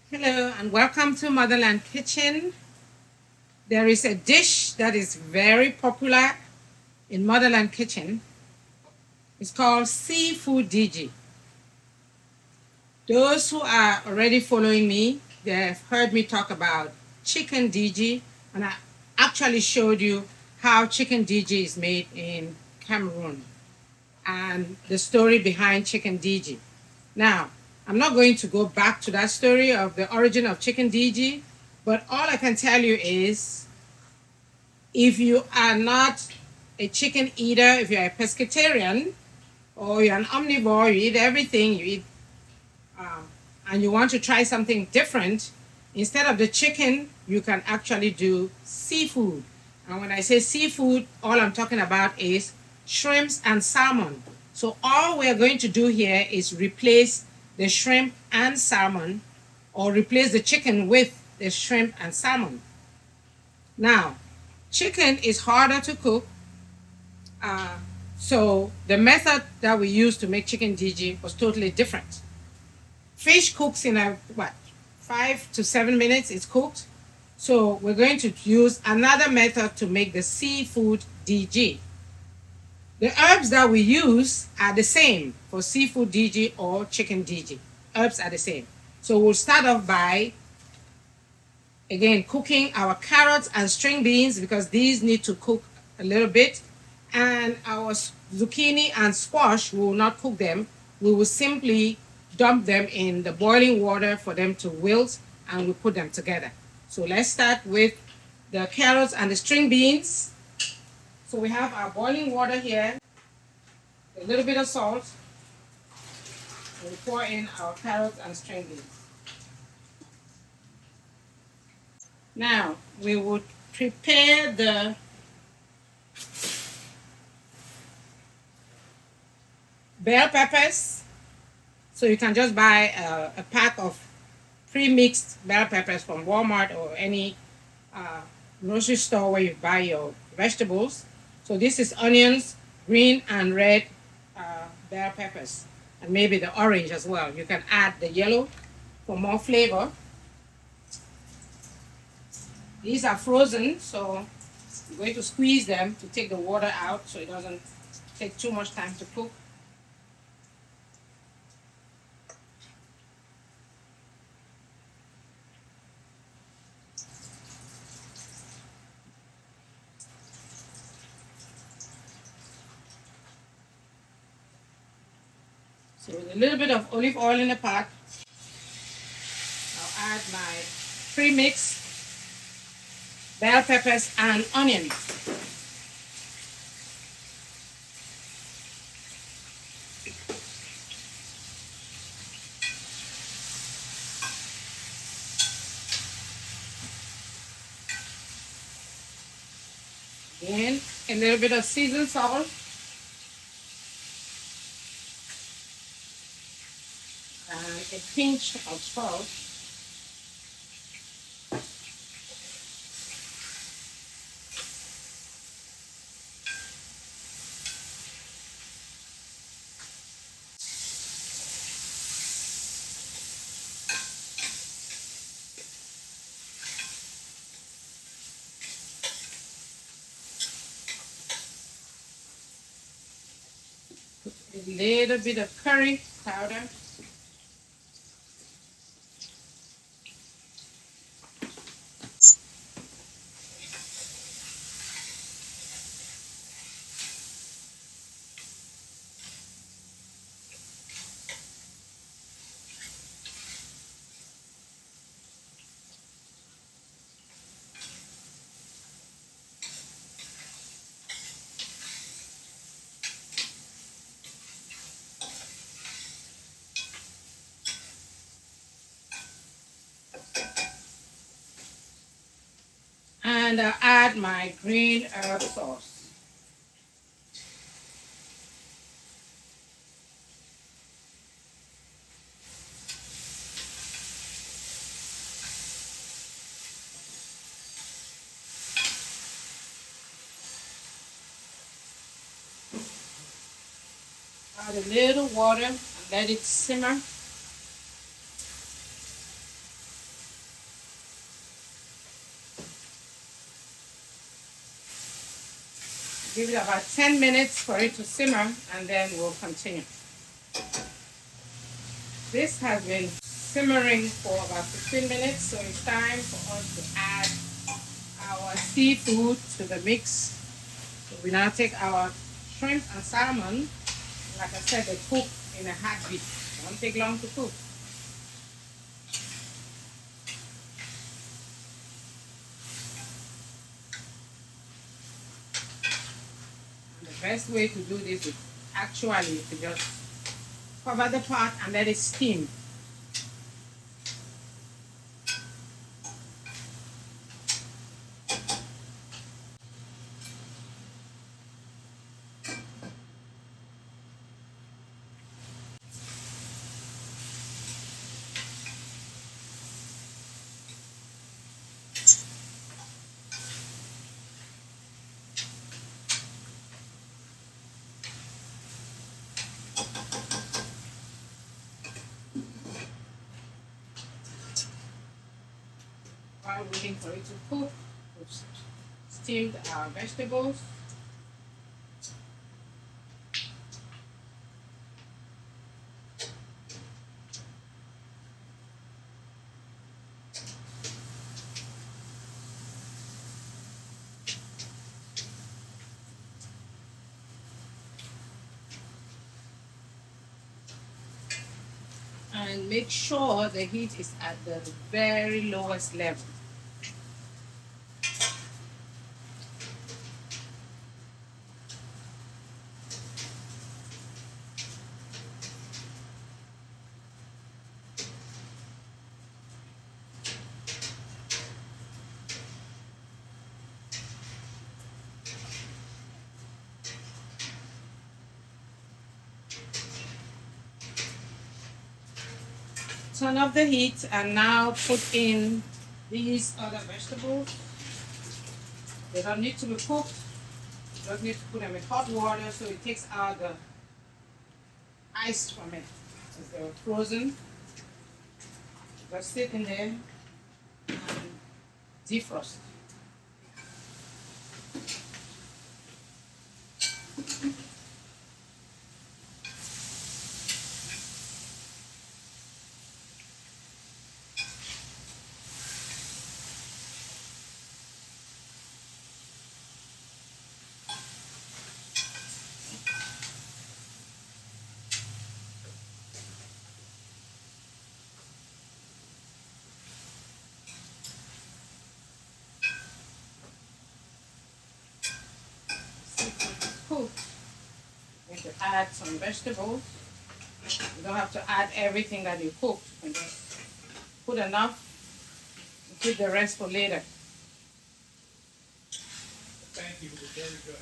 Hello and welcome to Motherland Kitchen. There is a dish that is very popular in Motherland Kitchen. It's called seafood DG. Those who are already following me, they have heard me talk about chicken DG, and I actually showed you how chicken DG is made in Cameroon and the story behind chicken DG. Now, I'm not going to go back to that story of the origin of chicken DG, but all I can tell you is if you are not a chicken eater, if you're a pescatarian or you're an omnivore, you eat everything, you eat, and you want to try something different, instead of the chicken, you can actually do seafood. And when I say seafood, all I'm talking about is shrimps and salmon. So all we're going to do here is replace the shrimp and salmon, or replace the chicken with the shrimp and salmon. Now, chicken is harder to cook. So the method that we used to make chicken DG was totally different. Fish cooks in 5 to 7 minutes, it's cooked. So we're going to use another method to make the seafood DG. The herbs that we use are the same for seafood DG or chicken DG. Herbs are the same. So we'll start off by, again, cooking our carrots and string beans because these need to cook a little bit. And our zucchini and squash, we will not cook them. We will simply dump them in the boiling water for them to wilt, and we put them together. So let's start with the carrots and the string beans. So we have our boiling water here, a little bit of salt, and we pour in our carrots and string beans. Now we would prepare the bell peppers. So you can just buy a pack of pre-mixed bell peppers from Walmart or any grocery store where you buy your vegetables. So this is onions, green and red bell peppers, and maybe the orange as well. You can add the yellow for more flavor. These are frozen, so I'm going to squeeze them to take the water out so it doesn't take too much time to cook. So with a little bit of olive oil in the pot, I'll add my pre-mixed bell peppers and onions. Then a little bit of seasoned salt and a pinch of salt. A little bit of curry powder. And I'll add my green herb sauce. Add a little water and let it simmer. Give it about 10 minutes for it to simmer, and then we'll continue. This has been simmering for about 15 minutes, so it's time for us to add our seafood to the mix. So we now take our shrimp and salmon. Like I said, they cook in a heartbeat. It won't take long to cook. And the best way to do this is actually to just cover the pot and let it steam. While waiting for it to cook, we've steamed our vegetables. And make sure the heat is at the very lowest level. Turn off the heat and now put in these other vegetables. They don't need to be cooked. You just need to put them in hot water so it takes out the ice from it. As they were frozen, just sit in there and defrost. Cooked. You need to add some vegetables. You don't have to add everything that you cooked. You can just put enough and keep the rest for later. Thank you. It was very good.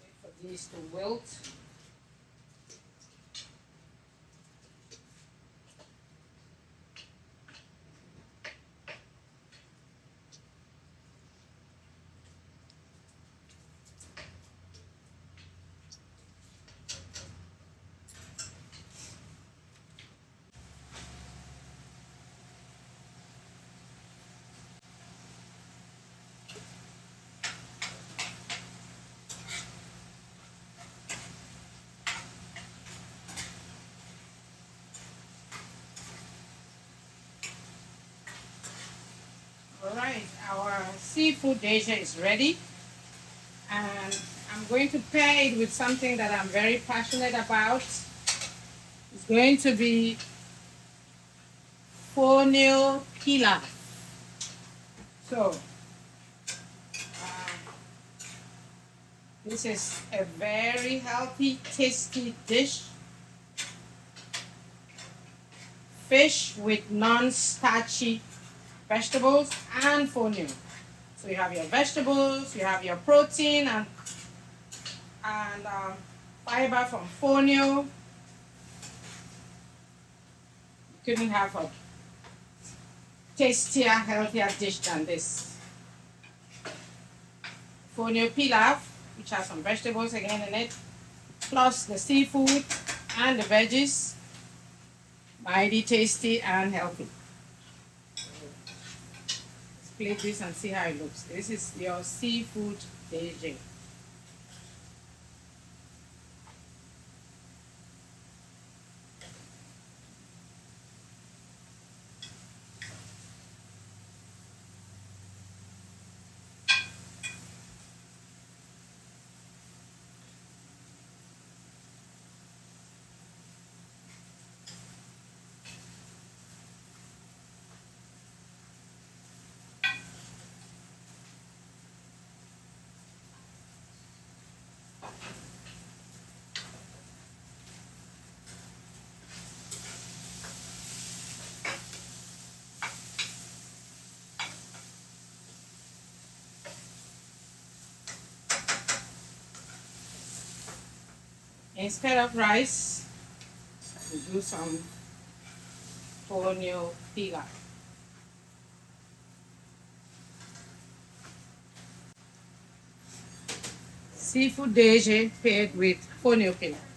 Wait for these to wilt. All right, our seafood dish is ready, and I'm going to pair it with something that I'm very passionate about. It's going to be fonio pilaf. So, this is a very healthy, tasty dish fish with non-starchy vegetables and fonio. So you have your vegetables, you have your protein and fiber from fonio. You couldn't have a tastier, healthier dish than this. Fonio pilaf, which has some vegetables again in it, plus the seafood and the veggies. Mighty tasty and healthy. Let's plate this and see how it looks. This is your seafood DG. Instead of rice, we do some fonio pilaf. Seafood DG paired with fonio pilaf.